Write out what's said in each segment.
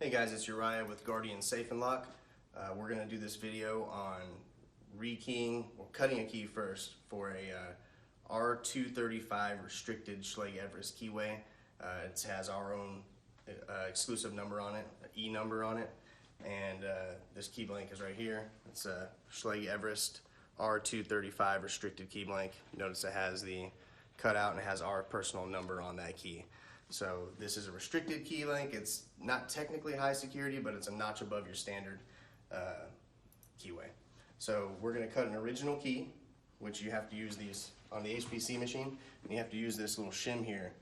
Hey guys, it's Uriah with Guardian Safe and Lock. We're going to do this video on rekeying, or cutting a key first for a R235 restricted Schlage Everest keyway. It has our own exclusive number on it, an E number on it, and this key blank is right here. It's a Schlage Everest R235 restricted key blank. Notice it has the cutout and it has our personal number on that key. So this is a restricted key link. It's not technically high security, but it's a notch above your standard keyway. So we're going to cut an original key, which you have to use these on the HPC machine, and you have to use this little shim here.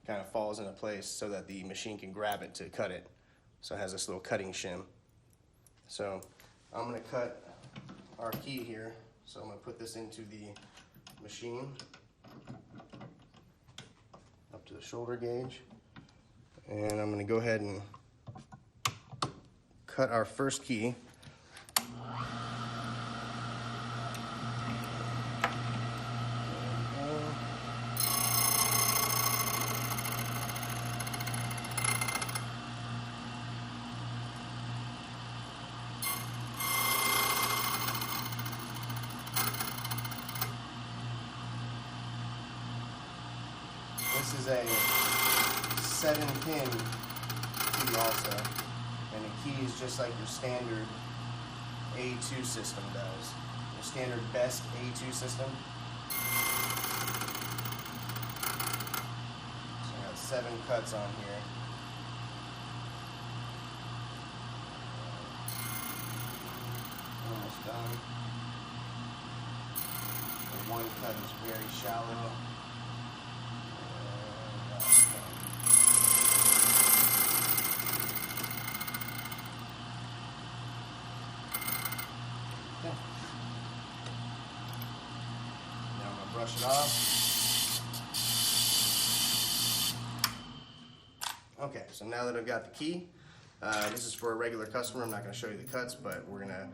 Kind of falls into place so that the machine can grab it to cut it. So it has this little cutting shim. So I'm going to cut our key here. So I'm going to put this into the machine up to the shoulder gauge, and I'm going to go ahead and cut our first key. This is a 7-pin key also, and the key is just like your standard A2 system does. Your standard best A2 system. So I got 7 cuts on here. Almost done. The one cut is very shallow. Now I'm going to brush it off. Okay, so now that I've got the key, this is for a regular customer. I'm not going to show you the cuts, but we're going to,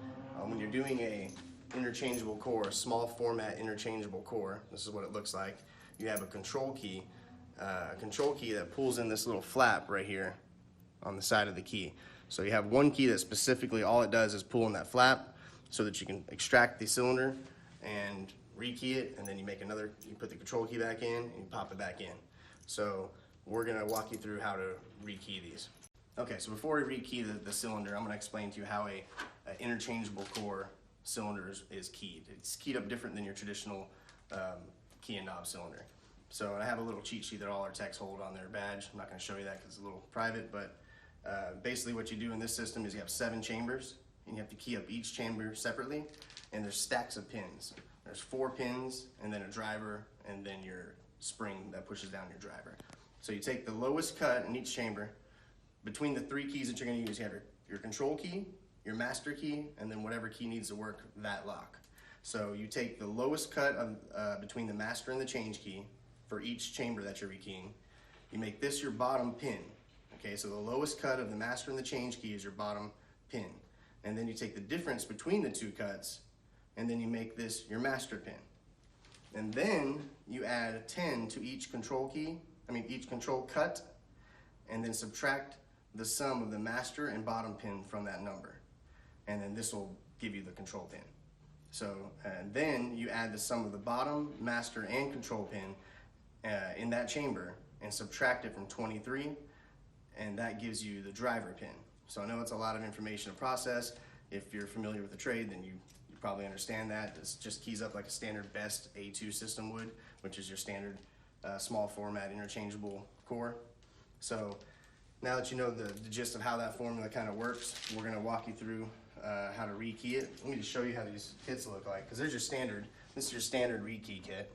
when you're doing a interchangeable core, small format interchangeable core, this is what it looks like. You have a control key that pulls in this little flap right here on the side of the key. So you have one key that specifically all it does is pull in that flap so that you can extract the cylinder and rekey it, and then you make another, you put the control key back in and you pop it back in. So we're going to walk you through how to rekey these. Okay, so before we rekey the cylinder, I'm going to explain to you how a interchangeable core cylinder is keyed. It's keyed up different than your traditional key and knob cylinder. So I have a little cheat sheet that all our techs hold on their badge. I'm not going to show you that because it's a little private, but basically what you do in this system is you have 7 chambers, and you have to key up each chamber separately, and there's stacks of pins. There's 4 pins, and then a driver, and then your spring that pushes down your driver. So you take the lowest cut in each chamber. Between the 3 keys that you're going to use, you have your control key, your master key, and then whatever key needs to work that lock. So you take the lowest cut of, between the master and the change key for each chamber that you're rekeying. You make this your bottom pin. Okay, so the lowest cut of the master and the change key is your bottom pin. And then you take the difference between the 2 cuts, and then you make this your master pin. And then you add a 10 to each control key, each control cut, and then subtract the sum of the master and bottom pin from that number. And then this will give you the control pin. So then you add the sum of the bottom, master, and control pin in that chamber and subtract it from 23, and that gives you the driver pin. So I know it's a lot of information to process. If you're familiar with the trade, then you probably understand that. It just keys up like a standard best A2 system would, which is your standard small format interchangeable core. So now that you know the gist of how that formula kind of works, we're going to walk you through how to rekey it. Let me just show you how these kits look like, because there's your standard, this is your standard rekey kit,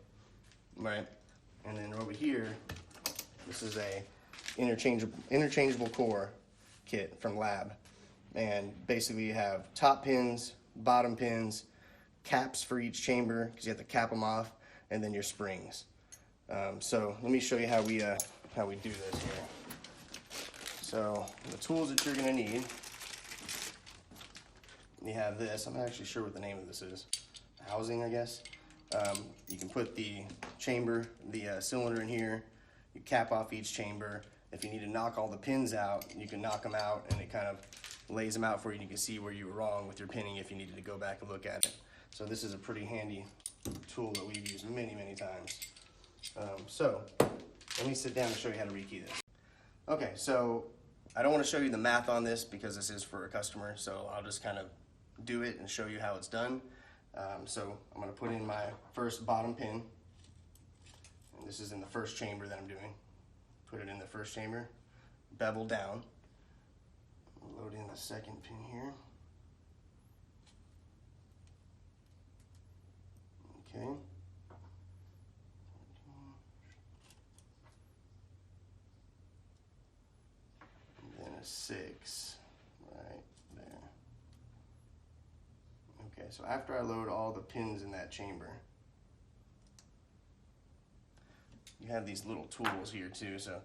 right? And then over here, this is a interchangeable core kit from Lab. And basically you have top pins, bottom pins, caps for each chamber, because you have to cap them off, and then your springs. So let me show you how we do this here. So the tools that you're going to need, you have this. I'm not actually sure what the name of this is. Housing, I guess. You can put the chamber, the cylinder in here. You cap off each chamber, if you need to knock all the pins out, you can knock them out, and it kind of lays them out for you, and you can see where you were wrong with your pinning if you needed to go back and look at it. So this is a pretty handy tool that we've used many, many times. So let me sit down and show you how to rekey this. Okay, so I don't want to show you the math on this because this is for a customer, so I'll just kind of do it and show you how it's done. So I'm going to put in my first bottom pin, and this is in the first chamber that I'm doing. Put it in the first chamber, bevel down, load in the second pin here. Okay. And then a 6 right there. Okay, so after I load all the pins in that chamber, you have these little tools here too. So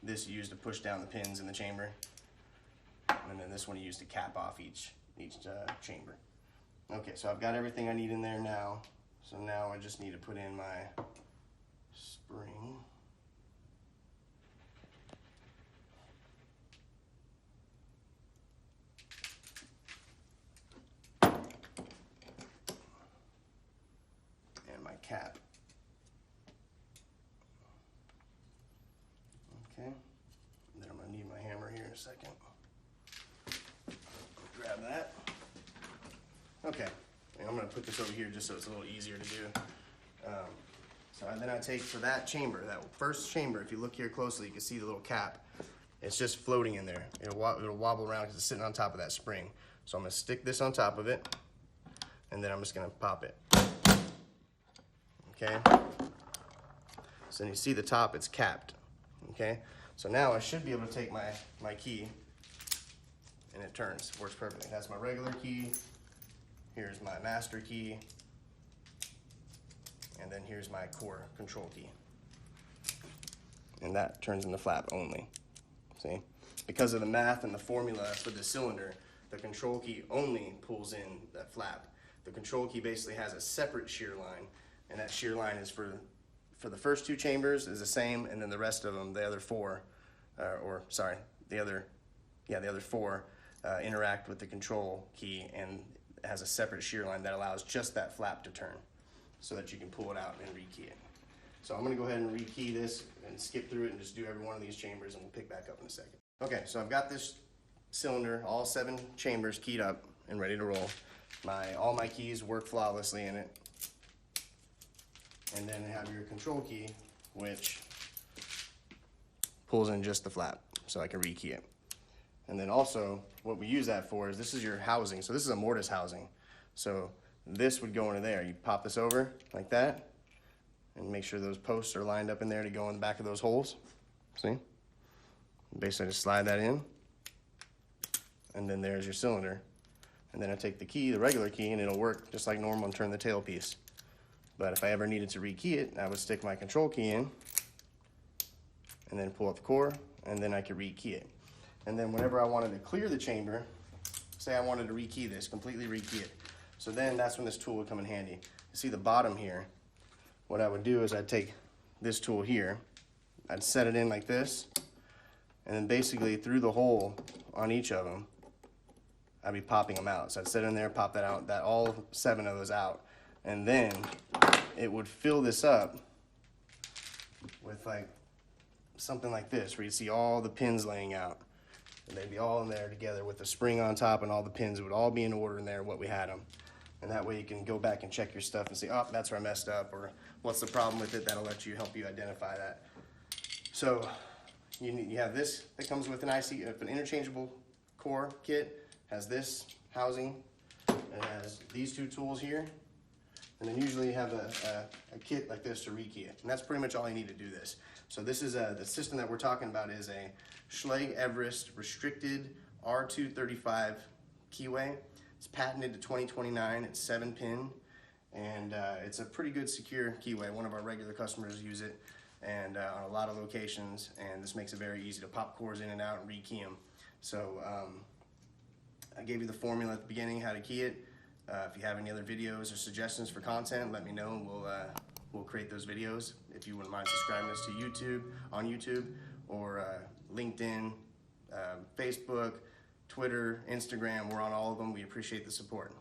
this you use to push down the pins in the chamber, and then this one you use to cap off each chamber. Okay, so I've got everything I need in there now. So now I just need to put in my spring. And my cap. Okay, and then I'm gonna need my hammer here in a second. Grab that. Okay. And I'm going to put this over here just so it's a little easier to do. So then I take for that chamber, that first chamber, if you look here closely, you can see the little cap. It's just floating in there. It'll wobble around because it's sitting on top of that spring. So I'm going to stick this on top of it, and then I'm just going to pop it. Okay? So then you see the top, it's capped. Okay? So now I should be able to take my key, and it turns. Works perfectly. That's my regular key. Here's my master key, and then here's my core control key. And that turns into flap only, see? Because of the math and the formula for the cylinder, the control key only pulls in that flap. The control key basically has a separate shear line, and that shear line is for the first 2 chambers is the same, and then the rest of them, the other 4, the other 4 interact with the control key, and has a separate shear line that allows just that flap to turn so that you can pull it out and rekey it. So I'm going to go ahead and rekey this and skip through it and just do every one of these chambers, and we'll pick back up in a second. Okay, so I've got this cylinder, all 7 chambers keyed up and ready to roll. All my keys work flawlessly in it. And then you have your control key, which pulls in just the flap so I can rekey it. And then also, what we use that for is this is your housing. So this is a mortise housing. So this would go into there. You pop this over like that, and make sure those posts are lined up in there to go in the back of those holes. See? Basically just slide that in, and then there's your cylinder. And then I take the key, the regular key, and it'll work just like normal and turn the tailpiece. But if I ever needed to rekey it, I would stick my control key in, and then pull up the core, and then I could rekey it. And then whenever I wanted to clear the chamber, say I wanted to rekey this, completely rekey it. So then that's when this tool would come in handy. You see the bottom here, what I would do is I'd take this tool here, I'd set it in like this, and then basically through the hole on each of them, I'd be popping them out. So I'd set it in there, pop that out, all 7 of those out. And then it would fill this up with like something like this, where you see all the pins laying out. And they'd be all in there together with the spring on top, and all the pins would all be in order in there, what we had them. And that way you can go back and check your stuff and say, oh, that's where I messed up, or what's the problem with it. That'll help you identify that. So you have this that comes with an an interchangeable core kit, has this housing, and has these 2 tools here. And then usually you have a kit like this to rekey it. And that's pretty much all you need to do this. So this is the system that we're talking about is a Schlage Everest restricted R235 keyway. It's patented to 2029. It's 7-pin, and it's a pretty good secure keyway. One of our regular customers use it, and on a lot of locations. And this makes it very easy to pop cores in and out and rekey them. So I gave you the formula at the beginning how to key it. If you have any other videos or suggestions for content, let me know, and we'll create those videos. If you wouldn't mind subscribing us to YouTube, or LinkedIn, Facebook, Twitter, Instagram. We're on all of them. We appreciate the support.